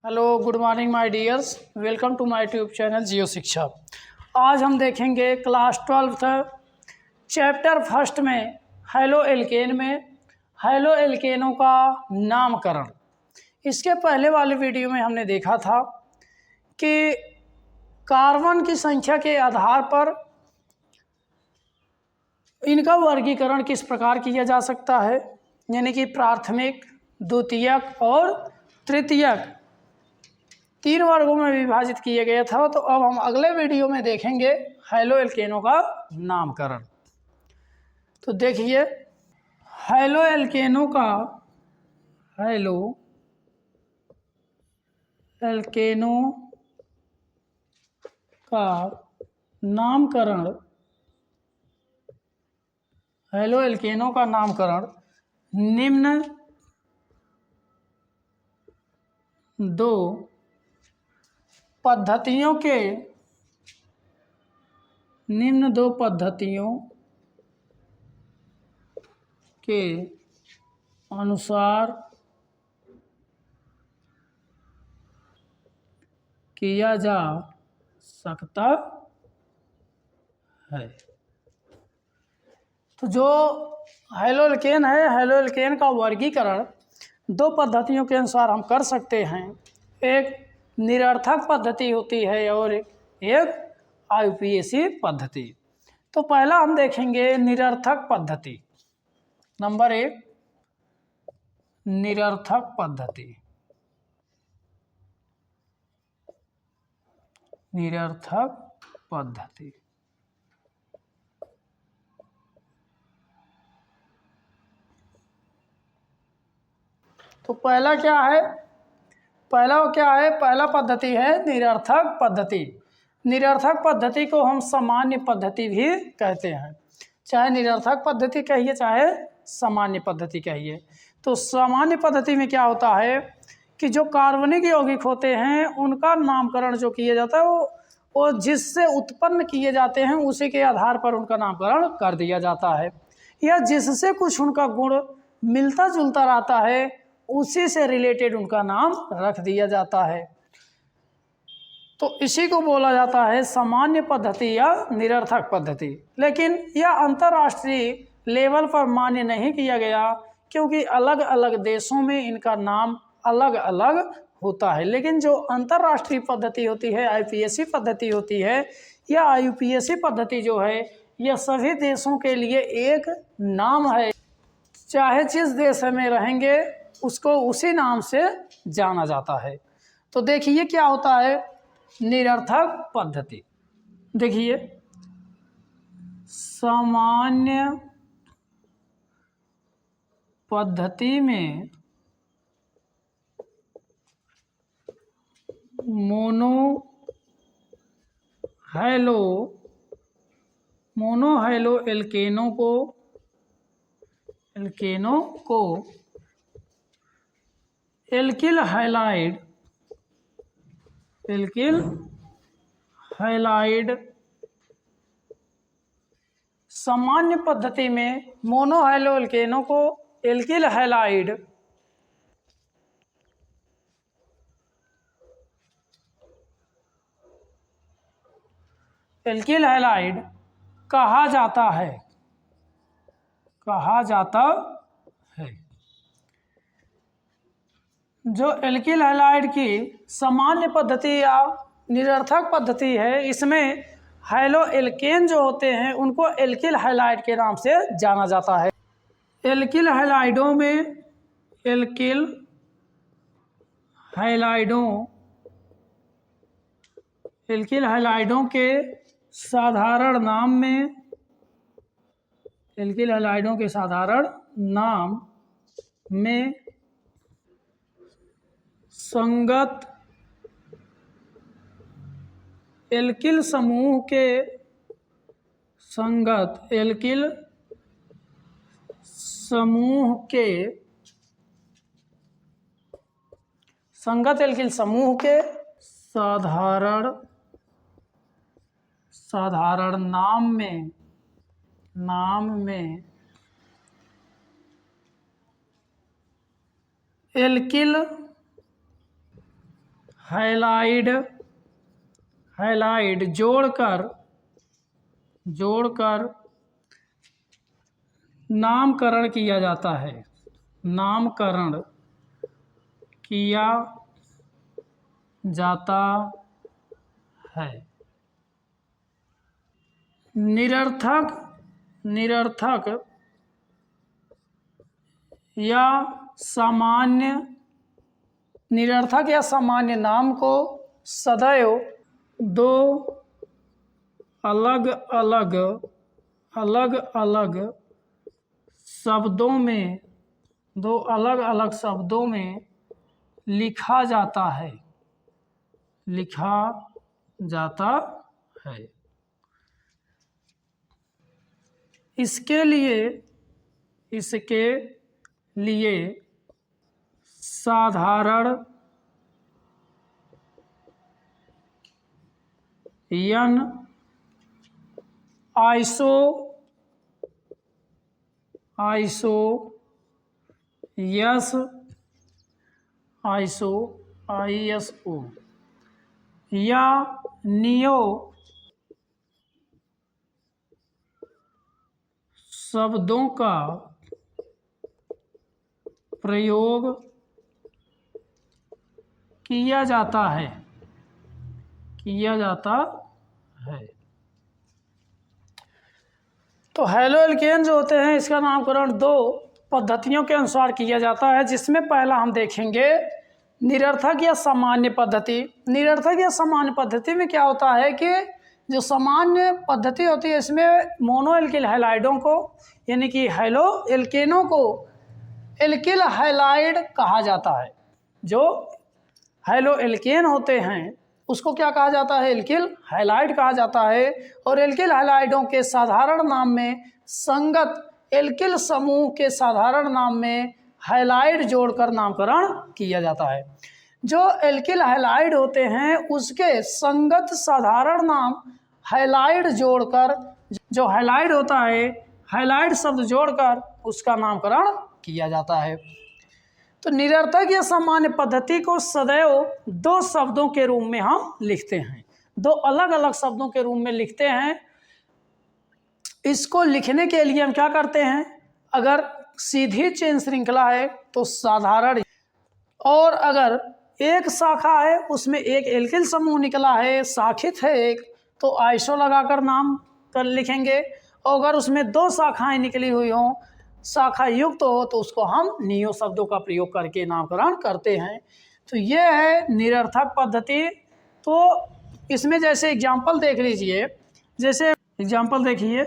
Hello good morning my dears, welcome to my YouTube channel Jio Shiksha. आज हम देखेंगे class 12 chapter first में halo alkane में हेलो एल्केनों का नामकरण। इसके पहले वाले वीडियो में हमने देखा था कि कार्बन की संख्या के आधार पर इनका वर्गीकरण किस प्रकार किया जा सकता है, यानी कि प्राथमिक, द्वितीयक और तृतीयक तीन वर्गों में विभाजित किया गया था। तो अब हम अगले वीडियो में देखेंगे हेलो एल्केनों का नामकरण। तो देखिए, हेलो एल्केनों का हेलो एल्केनों का नामकरण हेलो एल्केनों का नामकरण निम्न दो पद्धतियों के अनुसार किया जा सकता है। तो जो हेलो एल्केन है, हेलो एल्केन का वर्गीकरण दो पद्धतियों के अनुसार हम कर सकते हैं। एक निरर्थक पद्धति होती है और एक आईयूपीएसी पद्धति। तो पहला हम देखेंगे निरर्थक पद्धति। नंबर 1, निरर्थक पद्धति। निरर्थक पद्धति तो पहला क्या है? पहला पद्धति है निरर्थक पद्धति। निरर्थक पद्धति को हम सामान्य पद्धति भी कहते हैं, चाहे निरर्थक पद्धति कहिए चाहे सामान्य पद्धति कहिए। तो सामान्य पद्धति में क्या होता है कि जो कार्बनिक यौगिक होते हैं उनका नामकरण जो किया जाता है वो जिससे उत्पन्न किए जाते हैं उसी के आधार पर उनका नामकरण कर दिया जाता है, या जिससे कुछ उनका गुण मिलता जुलता रहता है उसी से रिलेटेड उनका नाम रख दिया जाता है। तो इसी को बोला जाता है सामान्य पद्धति या निरर्थक पद्धति। लेकिन यह अंतर्राष्ट्रीय लेवल पर मान्य नहीं किया गया, क्योंकि अलग अलग देशों में इनका नाम अलग अलग होता है। लेकिन जो अंतर्राष्ट्रीय पद्धति होती है, आईयूपीएसी पद्धति होती है, या आईयूपीएसी पद्धति जो है यह सभी देशों के लिए एक नाम है। चाहे जिस देश में रहेंगे उसको उसी नाम से जाना जाता है। तो देखिए क्या होता है निरर्थक पद्धति। देखिए, सामान्य पद्धति में मोनो हेलो एल्केनों को एल्किल हैलाइड सामान्य पद्धति में मोनो हेलो एल्केनों को एल्किल हैलाइड कहा जाता है। जो एल्किल हैलाइड की सामान्य पद्धति या निरर्थक पद्धति है, इसमें हेलो एल्केन जो होते हैं उनको एल्किल हैलाइड के नाम से जाना जाता है। एल्किल हैलाइडों के साधारण नाम में संगत एल्किल समूह के साधारण नाम में एल्किल हैलाइड जोड़कर नामकरण किया जाता है, नामकरण किया जाता है। निरर्थक या सामान्य नाम को सदैव दो अलग अलग शब्दों में लिखा जाता है। इसके लिए साधारण ISO या नियो शब्दों का प्रयोग किया जाता है। तो हैलो एल्केन जो होते हैं इसका नामकरण दो पद्धतियों के अनुसार किया जाता है, जिसमें पहला हम देखेंगे निरर्थक या सामान्य पद्धति। निरर्थक या सामान्य पद्धति में क्या होता है कि जो सामान्य पद्धति होती है इसमें मोनो एल्किल हैलाइडों को यानी कि हैलो एल्केनों को एल्किल हैलाइड कहा जाता है। जो हैलो एल्केन होते हैं उसको क्या कहा जाता है? एल्किल हैलाइड कहा जाता है। और एल्किल हैलाइडों के साधारण नाम में संगत एल्किल समूह के साधारण नाम में हैलाइड जोड़कर नामकरण किया जाता है। जो एल्किल हैलाइड होते हैं उसके संगत साधारण नाम हैलाइड जोड़कर, जो हैलाइड होता है हैलाइड शब्द जोड़कर उसका नामकरण किया जाता है। तो निरर्थक या सामान्य पद्धति को सदैव दो शब्दों के रूप में हम लिखते हैं, दो अलग अलग शब्दों के रूप में लिखते हैं। इसको लिखने के लिए हम क्या करते हैं? अगर सीधी चेन श्रृंखला है तो साधारण, और अगर एक शाखा है उसमें एक एल्किल समूह निकला है, शाखित है एक, तो आइसो लगाकर नाम कर लिखेंगे। और अगर उसमें दो शाखाएं निकली हुई हों, शाखा युक्त हो, तो उसको हम नियो शब्दों का प्रयोग करके नामकरण करते हैं। तो ये है निरर्थक पद्धति। तो इसमें जैसे एग्जाम्पल देख लीजिए, जैसे एग्जाम्पल देखिए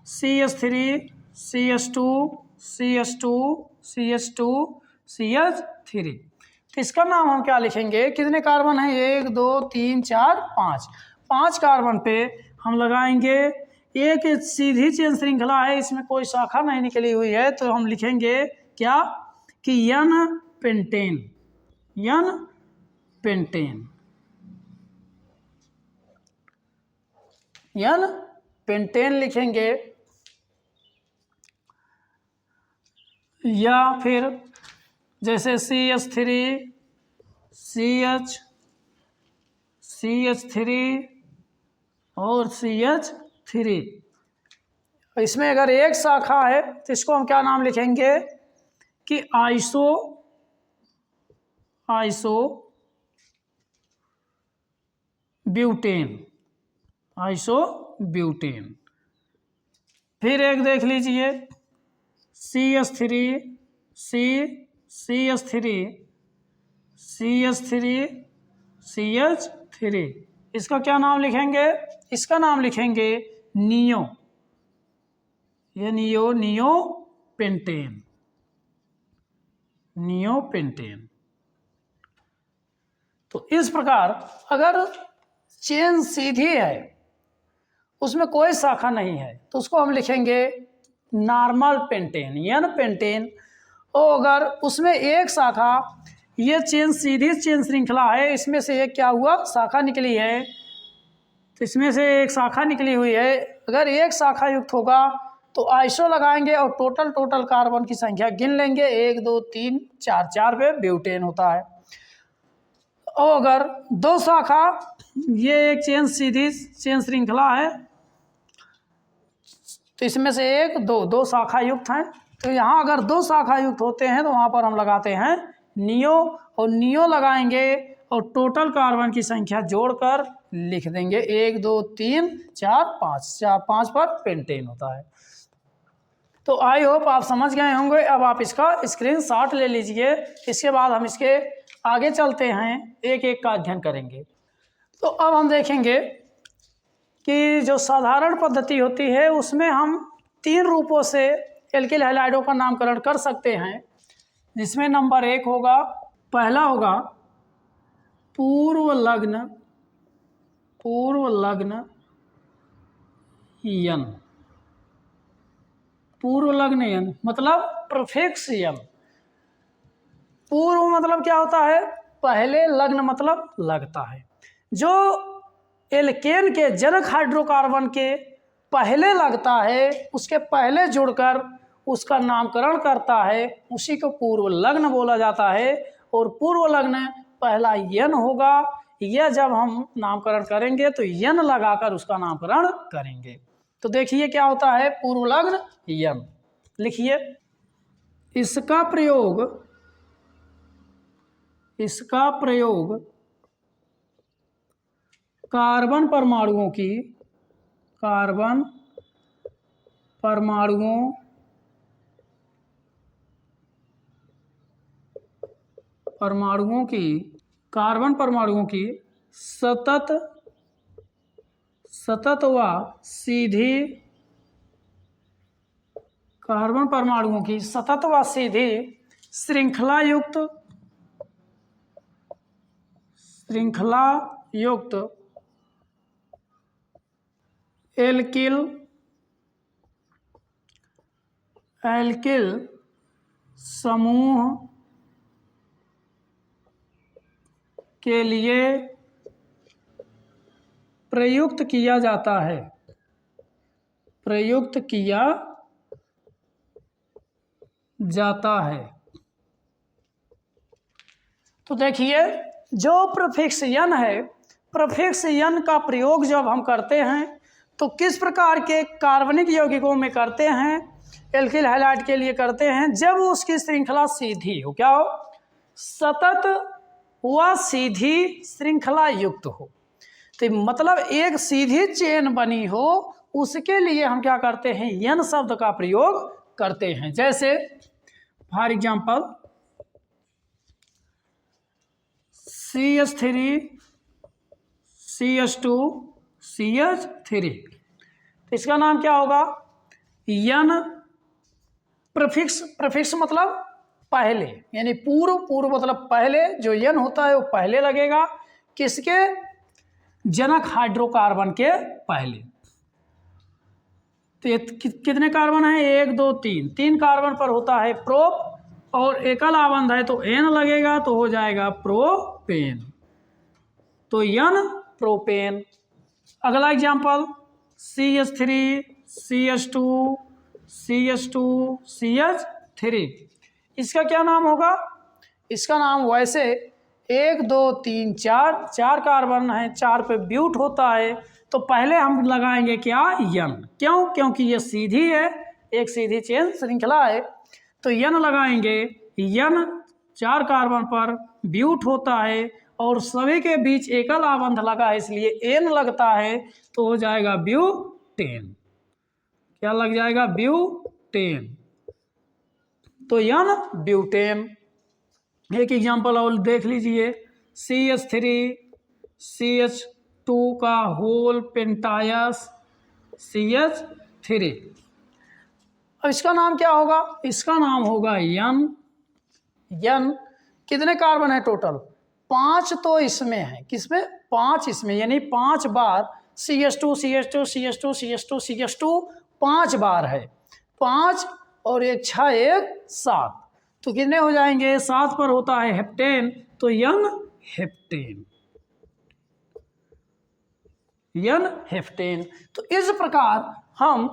CH3 CH2 CH2 CH2 CH3। तो इसका नाम हम क्या लिखेंगे? कितने कार्बन हैं? 1 2 3 4 5। 5 कार्बन पे हम लगाएंगे एक सीधी चेन श्रृंखला है, इसमें कोई शाखा नहीं निकली हुई है, तो हम लिखेंगे क्या कि N पेंटेन लिखेंगे। या फिर जैसे CH3 CH3 और CH3, इसमें अगर एक शाखा है तो इसको हम क्या नाम लिखेंगे कि आइसो ब्यूटेन। फिर एक देख लीजिए CH3 CH3 इसका क्या नाम लिखेंगे? इसका नाम लिखेंगे नियो, ये नियो पेंटेन। तो इस प्रकार अगर चेन सीधी है उसमें कोई शाखा नहीं है तो उसको हम लिखेंगे नॉर्मल पेंटेन, N पेंटेन। और अगर उसमें एक शाखा, ये चेन सीधी चेन श्रृंखला है, इसमें से एक क्या हुआ? शाखा निकली है, तो इसमें से एक शाखा निकली हुई है, अगर एक शाखा युक्त होगा तो आइसो लगाएंगे और टोटल कार्बन की संख्या गिन लेंगे, 1 2 3 4 4 पे ब्यूटेन होता है। और अगर दो शाखा, ये एक चेन सीधी चेन श्रृंखला है, तो इसमें से एक दो शाखा युक्त हैं, तो यहाँ अगर दो शाखा युक्त होते हैं तो वहाँ पर हम लगाते हैं नियो, और नियो लगाएंगे और टोटल कार्बन की संख्या जोड़कर लिख देंगे 1 2 3 4 5, 5 पर पेंटेन होता है। तो आई होप आप समझ गए होंगे। अब आप इसका स्क्रीनशॉट ले लीजिए, इसके बाद हम इसके आगे चलते हैं, एक एक का अध्ययन करेंगे। तो अब हम देखेंगे कि जो साधारण पद्धति होती है उसमें हम 3 रूपों से एल्किल हैलाइडों का नामकरण कर सकते हैं, जिसमें नंबर 1 होगा, पहला होगा पूर्व लग्न यन। पूर्व लग्न यन मतलब प्रीफिक्स यन। पूर्व मतलब क्या होता है? पहले, लग्न मतलब लगता है। जो एल्केन के जनक हाइड्रोकार्बन के पहले लगता है, उसके पहले जुड़कर उसका नामकरण करता है, उसी को पूर्व लग्न बोला जाता है। और पूर्व लग्न पहला यन होगा। यह जब हम नामकरण करेंगे तो यन लगाकर उसका नामकरण करेंगे। तो देखिए क्या होता है पूर्व लग्न यन। लिखिए, इसका प्रयोग कार्बन परमाणुओं की सतत व सीधी श्रृंखला युक्त एल्किल समूह के लिए प्रयुक्त किया जाता है। तो देखिए, जो प्रीफिक्स यन है, प्रीफिक्स यन का प्रयोग जब हम करते हैं तो किस प्रकार के कार्बनिक यौगिकों में करते हैं? एल्किल हैलाइड के लिए करते हैं जब उसकी श्रृंखला सीधी हो। क्या हो? सतत व सीधी श्रृंखला युक्त हो। तो मतलब एक सीधी चेन बनी हो, उसके लिए हम क्या करते हैं? यन शब्द का प्रयोग करते हैं। जैसे for example CH3 CH2 CH3, तो इसका नाम क्या होगा? यन। प्रीफिक्स मतलब पहले, यानी पूर्व मतलब पहले, जो यन होता है वो पहले लगेगा। किसके? जनक हाइड्रोकार्बन के पहले। तो ये कितने कार्बन है? 1 2 3 कार्बन पर होता है प्रोप, और एकल आबंध है तो एन लगेगा, तो हो जाएगा प्रोपेन। तो यन प्रोपेन। अगला example CH3 CH2 CH2 CH3, इसका क्या नाम होगा? इसका नाम वैसे 1 2 3 4 कार्बन है, 4 पे ब्यूट होता है, तो पहले हम लगाएंगे क्या? यन। क्यों? क्योंकि ये सीधी है, एक सीधी चेन श्रृंखला है, तो यन लगाएंगे। यन 4 कार्बन पर ब्यूट होता है और सभी के बीच एकल आबंध लगा है, इसलिए एन लगता है, तो हो जाएगा ब्यूटेन। क्या लग जाएगा? ब्यूटेन। तो यन ब्यूटेन। एक एग्जांपल और देख लीजिए, CH3 CH2 का होल पेंटायस CH3। अब इसका नाम क्या होगा? इसका नाम होगा यन। कितने कार्बन है टोटल? 5 तो इसमें है। किसमें? 5 इसमें, यानी 5 बार CH2 CH2 CH2 CH2 CH2 5 बार है। 5 और 1 6 1 7, तो कितने हो जाएंगे? 7 पर होता है हेप्टेन, तो यन हेप्टेन। तो इस प्रकार हम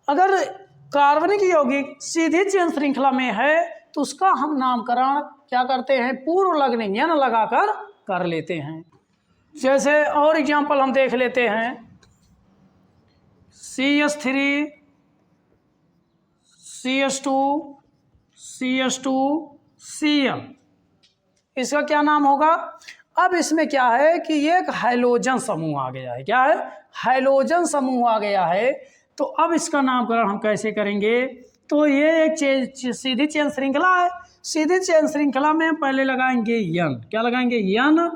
अगर कार्बनिक यौगिक सीधी चेन श्रृंखला में है तो उसका हम नामकरण क्या करते हैं? पूर्व लग्न यन लगाकर कर लेते हैं। जैसे और एग्जांपल हम देख लेते हैं, CH3 CH2 CH2 Cl, इसका क्या नाम होगा? अब इसमें क्या है कि ये एक हाइड्रोजन समूह आ गया है। क्या है? हाइड्रोजन समूह आ गया है। तो अब इसका नामकरण हम कैसे करेंगे? तो ये एक सीधी चेन श्रृंखला है। सीधी चेन श्रृंखला में पहले लगाएंगे यन। क्या लगाएंगे? यन।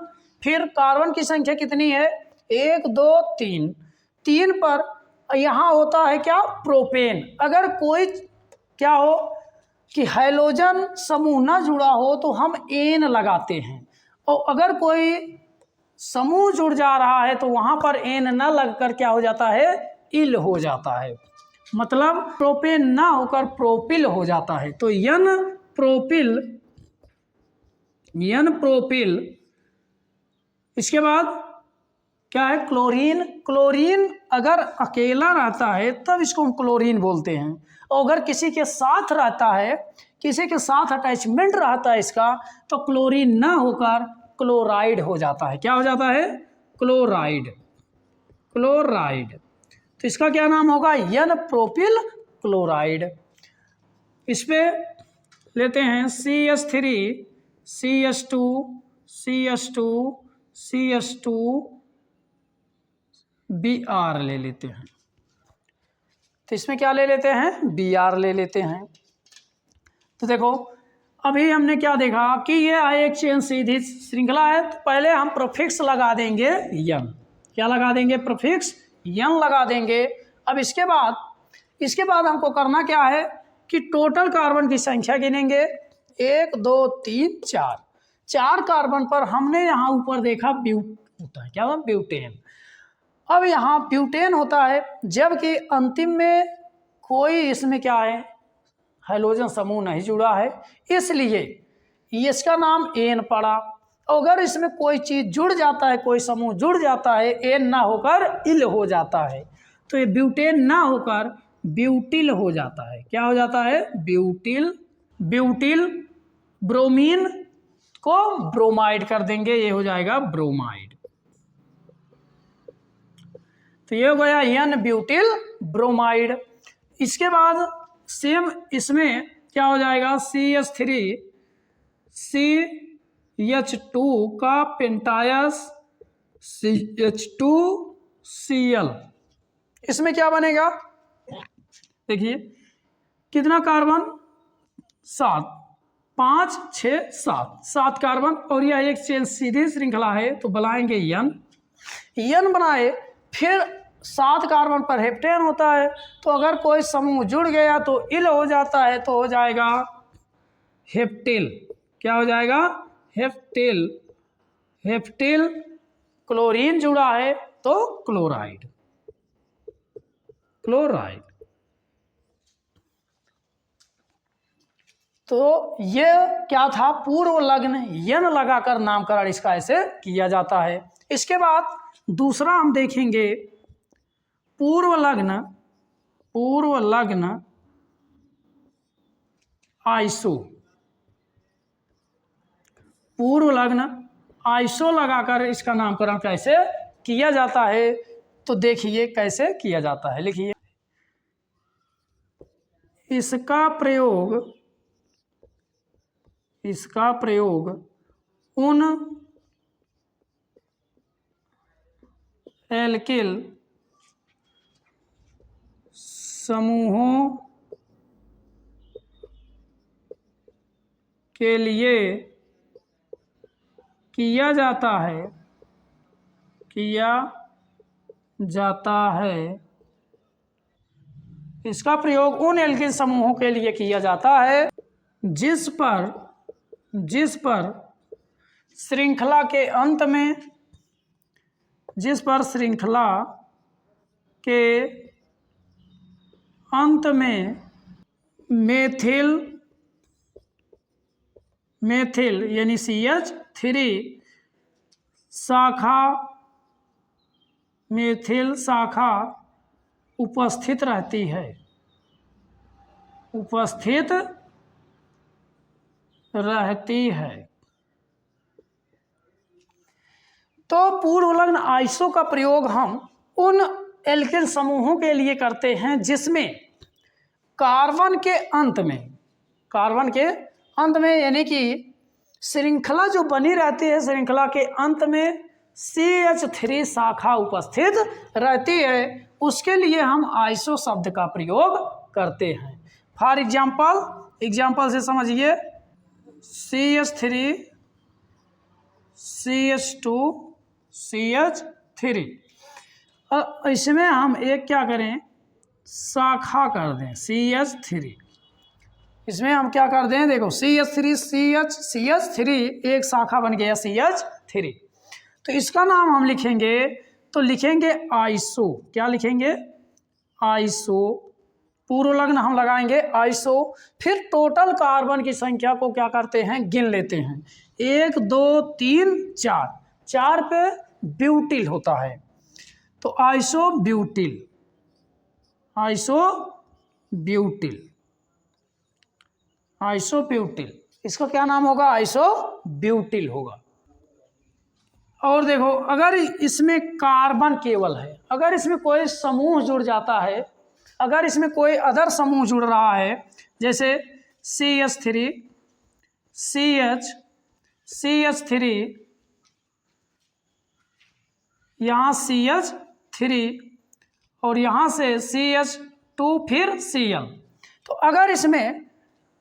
फिर कार्बन की संख्या कितनी है? 1 2 3। 3 पर यहाँ होता है क्या? प्रोपेन। अगर कोई क्या हो कि हाइड्रोजन समूह ना जुड़ा हो तो हम एन लगाते हैं, और अगर कोई समूह जुड़ जा रहा है तो वहां पर एन न लगकर क्या हो जाता है? इल हो जाता है। मतलब प्रोपेन ना होकर प्रोपिल हो जाता है। तो यन प्रोपिल, यन प्रोपिल। इसके बाद क्या है? क्लोरीन। क्लोरीन अगर अकेला रहता है तब इसको हम क्लोरीन बोलते हैं, और अगर किसी के साथ रहता है, किसी के साथ अटैचमेंट रहता है इसका, तो क्लोरीन ना होकर क्लोराइड हो जाता है। क्या हो जाता है? क्लोराइड। क्लोराइड। तो इसका क्या नाम होगा? यन प्रोपिल क्लोराइड। इस पे लेते हैं CH3 CH2 CH2 CH2 Br ले लेते हैं। तो इसमें क्या ले लेते हैं? Br ले लेते हैं। तो देखो अभी हमने क्या देखा कि ये एक चेन सीधी श्रृंखला है। तो पहले हम प्रीफिक्स लगा देंगे यन। क्या लगा देंगे? प्रीफिक्स यन लगा देंगे। अब इसके बाद हमको करना क्या है कि टोटल कार्बन की संख्या गिनेंगे। 1 2 3 4। 4 कार्बन पर हमने यहाँ ऊपर देखा होता है क्या? ब्यूटेन। अब यहाँ ब्यूटेन होता है, जबकि अंतिम में कोई इसमें क्या है? हाइड्रोजन समूह नहीं जुड़ा है, इसलिए इसका नाम एन पड़ा। अगर इसमें कोई चीज़ जुड़ जाता है, कोई समूह जुड़ जाता है, एन ना होकर इल हो जाता है। तो ये ब्यूटेन ना होकर ब्यूटिल हो जाता है। क्या हो जाता है? ब्यूटिल। ब्यूटिल। ब्रोमीन को ब्रोमाइड कर देंगे, ये हो जाएगा ब्रोमाइड। तो ये हो गया एन ब्यूटिल ब्रोमाइड। इसके बाद सेम इसमें क्या हो जाएगा? CH3 CH2 का पेंटायस CH2Cl। इसमें क्या बनेगा? देखिए कितना कार्बन? 7। 5 6 7, 7 कार्बन, और यह एक चेन सीधी श्रृंखला है। तो बनाएंगे यन। यन बनाए, फिर 7 कार्बन पर हेप्टेन होता है। तो अगर कोई समूह जुड़ गया तो इल हो जाता है, तो हो जाएगा हेप्टिल। क्या हो जाएगा? हेप्टिल। हेप्टिल। क्लोरीन जुड़ा है तो क्लोराइड। क्लोराइड। तो ये क्या था? पूर्व लग्न यन लगाकर नामकरण इसका ऐसे किया जाता है। इसके बाद दूसरा हम देखेंगे पूर्व लग्न। पूर्व लग्न आइसो। पूर्व लग्न आइसो लगाकर इसका नामकरण कैसे किया जाता है? तो देखिए कैसे किया जाता है। लिखिए, इसका प्रयोग उन एल्किल समूहों के लिए किया जाता है। इसका प्रयोग उन एल्किल समूहों के लिए किया जाता है जिस पर श्रृंखला के अंत में, जिस पर श्रृंखला के अंत में मेथिल यानी CH3 शाखा, मेथिल शाखा उपस्थित रहती है। उपस्थित रहती है। तो पूर्वलग्न आइसो का प्रयोग हम उन एल्केन समूहों के लिए करते हैं जिसमें कार्बन के अंत में यानी कि श्रृंखला जो बनी रहती है, श्रृंखला के अंत में CH3 शाखा उपस्थित रहती है, उसके लिए हम आइसो शब्द का प्रयोग करते हैं। फॉर एग्जाम्पल से समझिए, CH3 CH2 CH3, और इसमें हम एक क्या करें, शाखा कर दें CH3। इसमें हम क्या कर दें, देखो CH3 एक शाखा बन गया CH3। तो इसका नाम हम लिखेंगे, तो लिखेंगे आइसो। क्या लिखेंगे? आइसो। पूर्वलग्न हम लगाएंगे आइसो। फिर टोटल कार्बन की संख्या को क्या करते हैं, गिन लेते हैं। 1 2 3 4, 4 पे ब्यूटिल होता है, तो आइसो ब्यूटिल, इसका क्या नाम होगा, आइसो ब्यूटिल होगा। और देखो, अगर इसमें कार्बन केवल है, अगर इसमें कोई समूह जुड़ जाता है, अगर इसमें कोई अदर समूह जुड़ रहा है, जैसे CH3 यहाँ CH3 और यहाँ से CH2 फिर Cl, तो अगर इसमें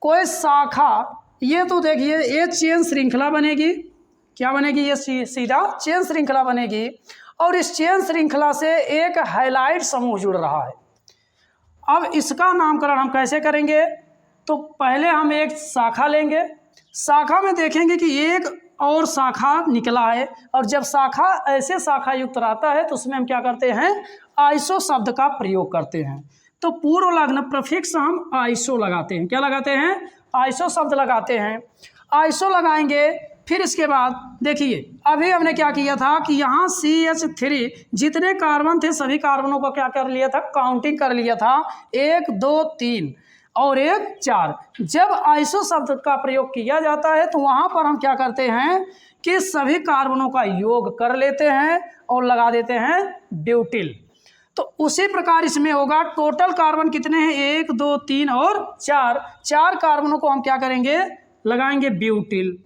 कोई शाखा, ये तो देखिए ये चेन श्रृंखला बनेगी। क्या बनेगी? ये सीधा चेन श्रृंखला बनेगी, और इस चेन श्रृंखला से एक हैलाइड समूह जुड़ रहा है। अब इसका नामकरण हम कैसे करेंगे? तो पहले हम एक शाखा लेंगे, शाखा में देखेंगे कि एक और शाखा निकला है, और जब शाखा ऐसे शाखा युक्त रहता है तो उसमें हम क्या करते हैं, आइसो शब्द का प्रयोग करते हैं। तो पूर्वलग्न प्रफिक्स हम आइसो लगाते हैं। क्या लगाते हैं? आइसो शब्द लगाते हैं। आइसो लगाएंगे, फिर इसके बाद देखिए, अभी हमने क्या किया था कि यहाँ CH3 जितने कार्बन थे सभी कार्बनों को क्या कर लिया था, काउंटिंग कर लिया था, 1 2 3 और 1 4। जब आइसो शब्द का प्रयोग किया जाता है तो वहाँ पर हम क्या करते हैं कि सभी कार्बनों का योग कर लेते हैं और लगा देते हैं ब्यूटिल। तो उसी प्रकार इसमें होगा, टोटल कार्बन कितने हैं, 1 2 3 और 4, 4 कार्बनों को हम क्या करेंगे, लगाएंगे ब्यूटिल।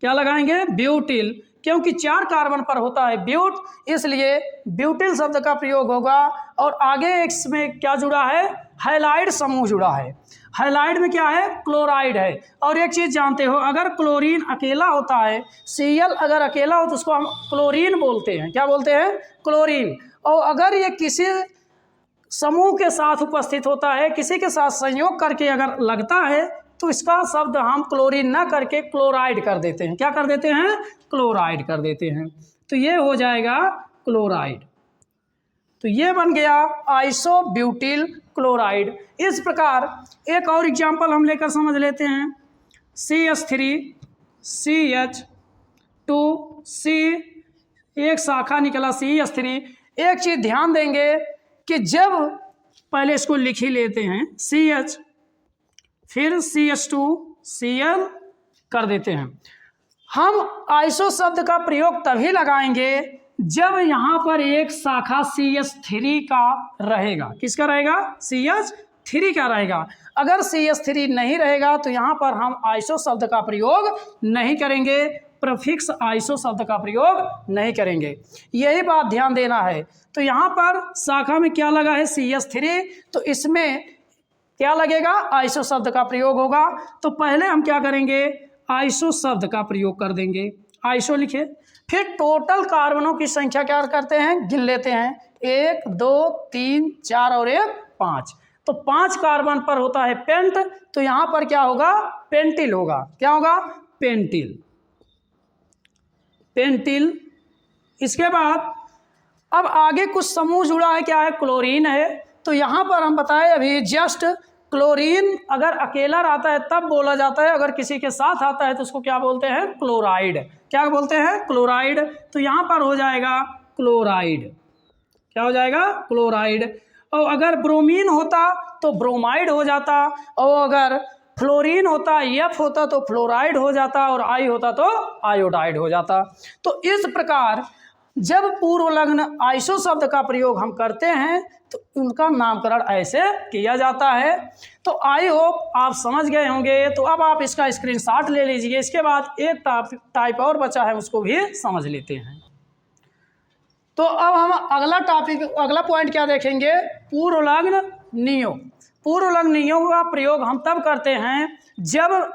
क्या लगाएंगे? ब्यूटिल, क्योंकि 4 कार्बन पर होता है ब्यूट, इसलिए ब्यूटिल शब्द का प्रयोग होगा। और आगे इसमें क्या जुड़ा है, हैलाइड समूह जुड़ा है। हैलाइड में क्या है, क्लोराइड है। और एक चीज़ जानते हो, अगर क्लोरीन अकेला होता है, Cl अगर अकेला हो तो उसको हम क्लोरीन बोलते हैं। क्या बोलते हैं? क्लोरीन। और अगर ये किसी समूह के साथ उपस्थित होता है, किसी के साथ संयोग करके अगर लगता है, तो इसका शब्द हम क्लोरीन ना करके क्लोराइड कर देते हैं। क्या कर देते हैं? क्लोराइड कर देते हैं। तो ये हो जाएगा क्लोराइड। तो ये बन गया आइसो ब्यूटिल क्लोराइड। इस प्रकार एक और एग्जाम्पल हम लेकर समझ लेते हैं। CH3 CH2 C, एक शाखा निकला CH3। एक चीज़ ध्यान देंगे कि जब, पहले इसको लिख ही लेते हैं, CH फिर CH2 Cl कर देते हैं। हम आइसो शब्द का प्रयोग तभी लगाएंगे जब यहाँ पर एक शाखा CH3 का रहेगा। किसका रहेगा? CH3 का रहेगा। अगर CH3 नहीं रहेगा तो यहाँ पर हम आइसो शब्द का प्रयोग नहीं करेंगे, प्रफिक्स आइसो शब्द का प्रयोग नहीं करेंगे। यही बात ध्यान देना है। तो यहाँ पर शाखा में क्या लगा है? CH3, तो इसमें क्या लगेगा? आइसो शब्द का प्रयोग होगा। तो पहले हम क्या करेंगे? आइसो शब्द का प्रयोग कर देंगे। आइसो लिखे, फिर टोटल कार्बनों की संख्या क्या करते हैं, गिन लेते हैं। 1 2 3 4 और 1 5। तो 5 कार्बन पर होता है पेंट, तो यहाँ पर क्या होगा? पेंटिल होगा। क्या होगा? पेंटिल। पेंटिल। इसके बाद अब आगे कुछ समूह जुड़ा है, क्या है? क्लोरीन है। तो यहाँ पर हम बताएं अभी जस्ट, क्लोरीन अगर अकेला रहता है तब बोला जाता है, अगर किसी के साथ आता है तो उसको क्या बोलते हैं? क्लोराइड। क्या बोलते हैं? क्लोराइड। तो यहाँ पर हो जाएगा क्लोराइड। क्या हो जाएगा? क्लोराइड। और अगर ब्रोमीन होता तो ब्रोमाइड हो जाता, और अगर फ्लोरीन होता, एफ होता तो फ्लोराइड हो जाता, और आई होता तो आयोडाइड हो जाता। तो इस प्रकार जब पूर्वलग्न आइसो शब्द का प्रयोग हम करते हैं तो उनका नामकरण ऐसे किया जाता है। तो आई होप आप समझ गए होंगे। तो अब आप इसका स्क्रीनशॉट ले लीजिए। इसके बाद एक टाइप और बचा है, उसको भी समझ लेते हैं। तो अब हम अगला पॉइंट क्या देखेंगे? पूर्वलग्न नियो। पूर्वलग्न नियो का प्रयोग हम तब करते हैं जब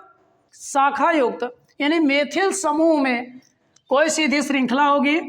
शाखा युक्त यानी मेथिल समूह में कोई सीधी श्रृंखला होगी,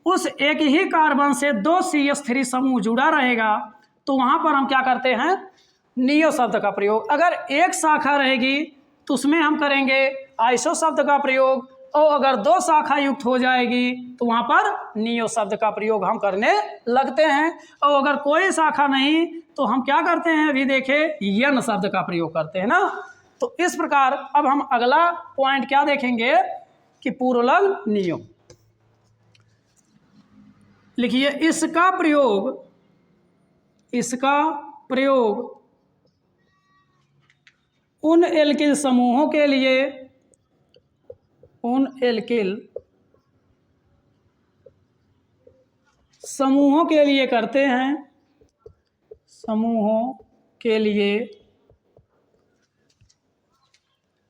उस एक ही कार्बन से 2 CH3 समूह जुड़ा रहेगा, तो वहाँ पर हम क्या करते हैं? नियो शब्द का प्रयोग। अगर एक शाखा रहेगी तो उसमें हम करेंगे आइसो शब्द का प्रयोग, और अगर 2 शाखा युक्त हो जाएगी तो वहाँ पर नियो शब्द का प्रयोग हम करने लगते हैं। और अगर कोई शाखा नहीं तो हम क्या करते हैं? अभी देखें, यन शब्द का प्रयोग करते हैं ना। तो इस प्रकार अब हम अगला पॉइंट क्या देखेंगे कि पूर्वलग्न नियो। लिखिए, इसका प्रयोग उन एल्किल समूहों के लिए करते हैं,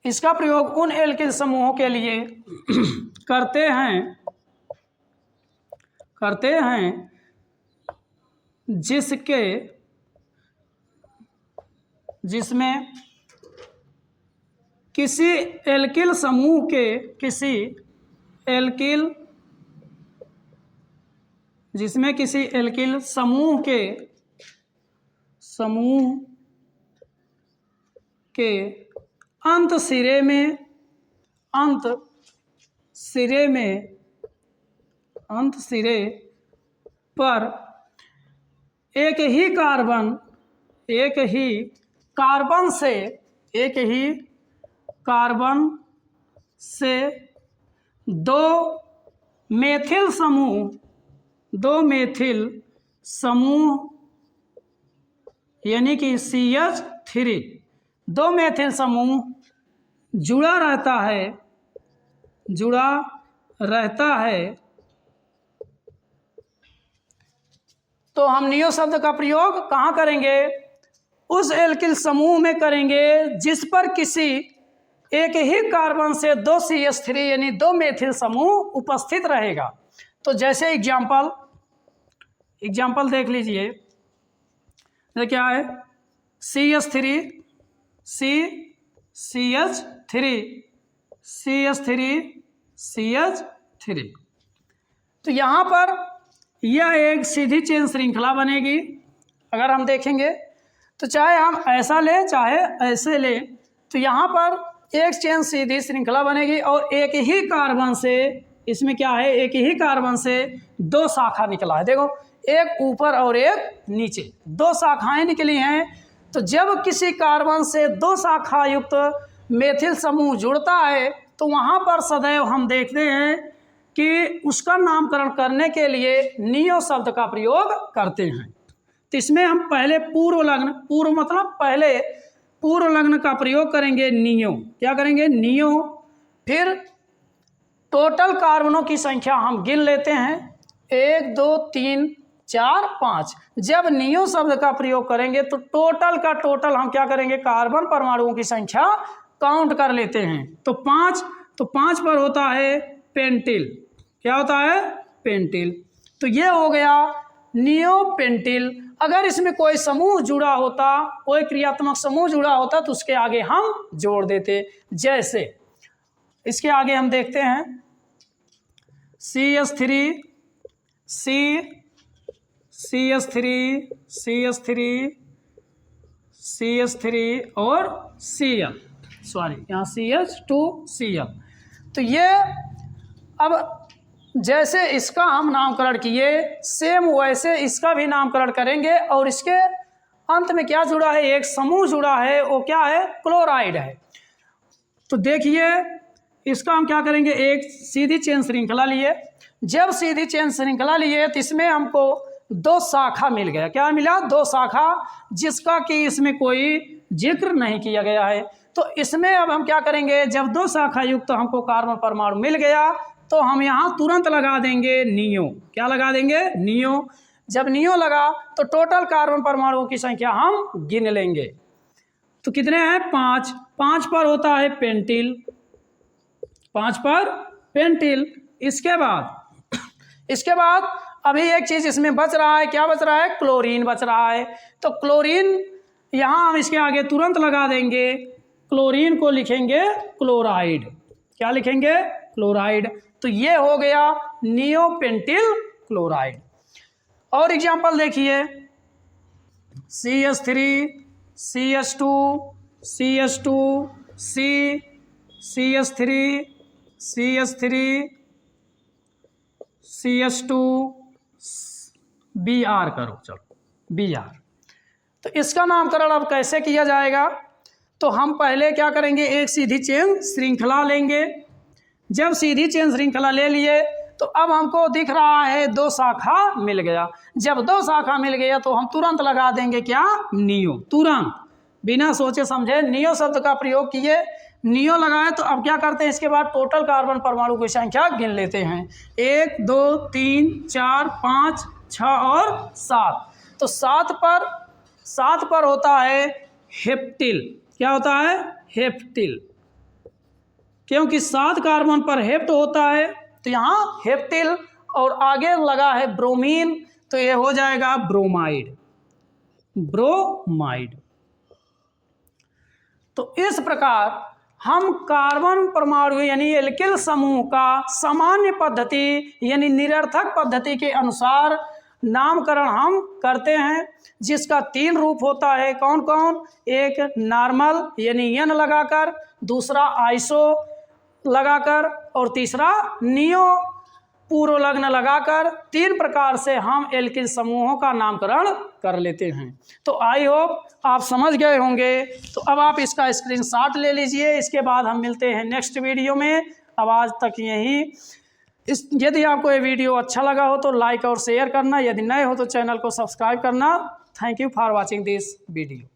इसका प्रयोग उन एल्किल समूहों के लिए करते हैं जिसमें किसी एल्किल समूह के अंत सिरे पर एक ही कार्बन से 2 मेथिल समूह यानी कि CH3 2 मेथिल समूह जुड़ा रहता है, तो हम नियो शब्द का प्रयोग कहाँ करेंगे? उस एल्किल समूह में करेंगे जिस पर किसी एक ही कार्बन से 2 CH3 यानी 2 मेथिल समूह उपस्थित रहेगा। तो जैसे एग्जाम्पल देख लीजिए, ये क्या है? CH3 CH3 तो यहाँ पर यह एक सीधी चेन श्रृंखला बनेगी। अगर हम देखेंगे तो चाहे हम ऐसा लें चाहे ऐसे लें, तो यहाँ पर एक चेन सीधी श्रृंखला बनेगी और एक ही कार्बन से, इसमें क्या है, एक ही कार्बन से 2 शाखा निकला है। देखो, एक ऊपर और एक नीचे, 2 शाखाएं निकली हैं। तो जब किसी कार्बन से 2 शाखा युक्त मेथिल समूह जुड़ता है तो वहाँ पर सदैव हम देखते हैं कि उसका नामकरण करने के लिए नियो शब्द का प्रयोग करते हैं। तो इसमें हम पहले पूर्व मतलब पहले पूर्वलग्न का प्रयोग करेंगे नियो। क्या करेंगे? नियो। फिर टोटल कार्बनों की संख्या हम गिन लेते हैं, 1 2 3 4 5। जब नियो शब्द का प्रयोग करेंगे तो टोटल का टोटल हम क्या करेंगे? कार्बन परमाणुओं की संख्या काउंट कर लेते हैं। तो 5 पर होता है पेंटिल। क्या होता है? पेंटिल। तो ये हो गया नियो पेंटिल। अगर इसमें कोई समूह जुड़ा होता, कोई क्रियात्मक समूह जुड़ा होता तो उसके आगे हम जोड़ देते। जैसे इसके आगे हम देखते हैं CH3 और यहाँ CH2Cl। तो ये अब जैसे इसका हम नामकरण किए, सेम वैसे इसका भी नामकरण करेंगे। और इसके अंत में क्या जुड़ा है? एक समूह जुड़ा है, वो क्या है? क्लोराइड है। तो देखिए, इसका हम क्या करेंगे? एक सीधी चेन श्रृंखला लिए। जब सीधी चेन श्रृंखला लिए तो इसमें हमको 2 शाखा मिल गया। क्या मिला? 2 शाखा, जिसका कि इसमें कोई जिक्र नहीं किया गया है। तो इसमें अब हम क्या करेंगे, जब 2 शाखा युक्त तो हमको कार्बन परमाणु मिल गया तो हम यहाँ तुरंत लगा देंगे नियो। क्या लगा देंगे? नियो। जब नियो लगा तो टोटल कार्बन परमाणुओं की संख्या हम गिन लेंगे। तो कितने हैं? 5। 5 पर होता है पेंटिल, 5 पर पेंटिल। इसके बाद अभी एक चीज़ इसमें बच रहा है। क्या बच रहा है? क्लोरीन बच रहा है। तो क्लोरीन यहाँ हम इसके आगे तुरंत लगा देंगे। क्लोरीन को लिखेंगे क्लोराइड। क्या लिखेंगे? क्लोराइड। तो ये हो गया नियोपेंटिल क्लोराइड। और एग्जाम्पल देखिए, CH3, CH2, CH2, C, CH3, CH3, CH2, Br करो, चलो Br। तो इसका नामकरण अब कैसे किया जाएगा? तो हम पहले क्या करेंगे, एक सीधी चेन श्रृंखला लेंगे। जब सीधी चेन श्रृंखला ले लिए तो अब हमको दिख रहा है 2 शाखा मिल गया। जब 2 शाखा मिल गया तो हम तुरंत लगा देंगे क्या? नियो। तुरंत बिना सोचे समझे नियो शब्द का प्रयोग किए, नियो लगाए। तो अब क्या करते हैं, इसके बाद टोटल कार्बन परमाणु की संख्या गिन लेते हैं। 1 2 3 4 5 6 और 7। तो 7 पर होता है हेप्टिल। क्या होता है? हेप्टिल। क्योंकि 7 कार्बन पर हेप्ट होता है तो यहाँ हेप्टिल, और आगे लगा है ब्रोमीन तो ये हो जाएगा ब्रोमाइड। ब्रोमाइड। तो इस प्रकार हम कार्बन परमाणु यानी एल्किल समूह का सामान्य पद्धति यानी निरर्थक पद्धति के अनुसार नामकरण हम करते हैं, जिसका 3 रूप होता है। कौन कौन? एक नॉर्मल यानी n लगाकर, दूसरा आइसो लगाकर, और तीसरा नियो पूर्व लग्न लगाकर। 3 प्रकार से हम एल्किल समूहों का नामकरण कर लेते हैं। तो आई होप आप समझ गए होंगे। तो अब आप इसका स्क्रीनशॉट ले लीजिए। इसके बाद हम मिलते हैं नेक्स्ट वीडियो में। अब आज तक यही। यदि आपको ये वीडियो अच्छा लगा हो तो लाइक और शेयर करना, यदि नए हो तो चैनल को सब्सक्राइब करना। Thank you for watching this video.